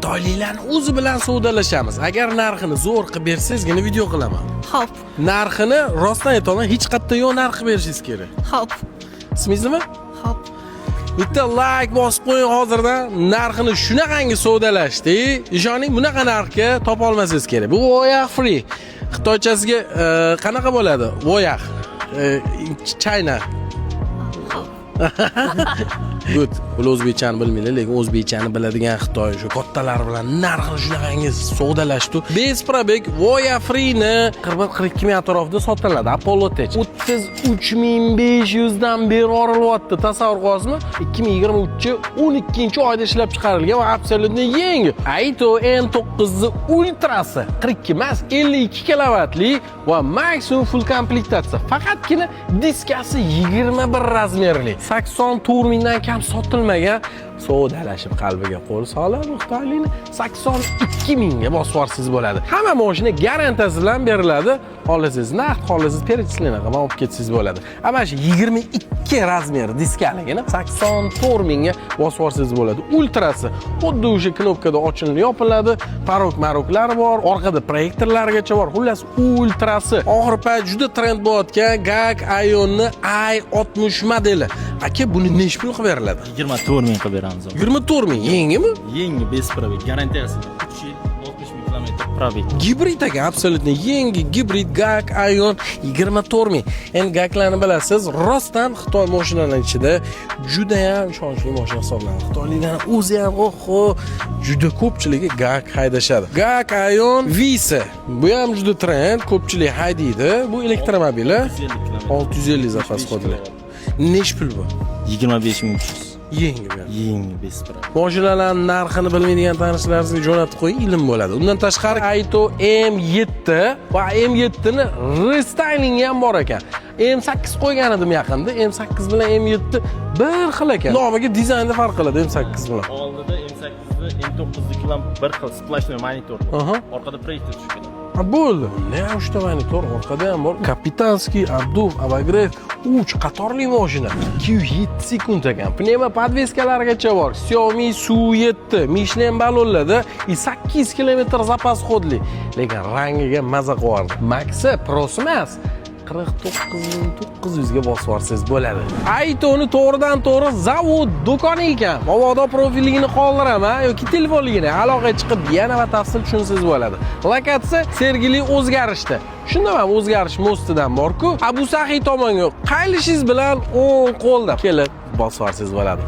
Xitoyliklarning o'zi bilan savdolashamiz. Agar narxini zo'r qilib bersangizgina video qilaman. Xo'p. Narxini rostdan aytaman, hech qayerda yo'q narx berishingiz kerak. Xo'p. Ismingiz nima? Xo'p. Bitta like bosib qo'ying hozirdan. Narxini shunaqangi savdolashdi. Ishoning, bunaqa narxga topa olmasangiz kerak. Bu voyaq free. Xitoychasiga qanaqa bo'ladi? Voyaq. China. Good. Bu o'zbekchani bilmaydi, lekin o'zbekchani biladigan Xitoy shu kattalar bilan narxini shunaqangi savdolashdi. Besprabek Voya Free'ni 41-42 ming atrofida sotiladi. Apollo Tech 33500 dan beri orilyapti. Tasavvur qilasizmi? 2023 12-oyda ishlab chiqarilgan va absolutni yangi Aito M9 Ultrasi 42 emas, 52 kilovatli va maksimum full komplektatsiya. Faqatgina diskasi 21 razmerli. 84 mingdan kam sotilmagan, savdolashib qalbiga qo'l solib, Xitoylikni 82 mingga bosvorsiz bo'ladi. Hamma mashina garantiyasi bilan beriladi. Xohlasangiz naqd, xohlasangiz перечисление qilib olib ketsangiz bo'ladi. Ana shu 22 razmer diskaligini 84 mingga bosvorsiz bo'ladi. Ultrasi xuddi o'sha knopkada ochilib yopiladi. Parok-maroklari bor, orqada proyektorlargacha bor. Xullas, ultrasi oxir payt juda trend bo'layotgan GAC Ion'ni i60 modeli. Aka, buni nech pul qilib beriladi? 24 ming qilib beramiz. 24 ming, yengimi? Yangi besprabek, garantiyasi 3 yil 60 ming kilometr probek. Gibrid aka, absolutni yangi gibrid GAC Ion 24 ming. Endi GAC'larni bilasiz, rostdan Xitoy mashinalarining ichida juda ham ishonchli mashina hisoblanadi. Xitoyliklar o'zi ham juda ko'pchiligi GAC haydashadi. GAC Ion Visa. Bu ham juda trend, ko'pchilik haydaydi. Bu elektromobili 650 zapas qodli. Nech pul bu? 25300. Yangi bu. Yangi besprabek. Mashinalarning narxini bilmaydigan tanishlaringizga jo'natib qo'ying, ilm bo'ladi. Undan tashqari Aito M7 va M7ni restylingi ham bor ekan. M8 qo'ygan edim yaqinda. M8 bilan M7 bir xil ekan. Nomiga dizaynda farq qiladi M8 bilan. Oldida M8ni, M9ni bilan bir xil splashnoy monitor bor. Orqada proyektor tushgan. Bo'ldi. Ne uchta monitor, orqada ham bor. Kapitanskiy, Abdul, Abagrev 3 qatorli mashina. 207 sekund ekan. Pnevma podveskalargacha bor. Xiaomi Su7, Michelin ballonlarda 8 km zapas xodli. Lekin rangiga maza qo'yardi. Maxi Pro's emas. 49900 ga bosvorsiz bo'ladi. Aito'ni to'g'ridan to'g'ri zavod do'koni ekan. Mabodo profilligini qoldiraman yoki telefonligini aloqa chiqib yana batafsil tushunsangiz bo'ladi. Lokatsiya Sergeli o'zgarishda. Shundan o'zgarish mostidan bor-ku, Abu Sahiy tomonga qaylishingiz bilan o'ng qo'lda kelib bosvorsiz bo'ladi.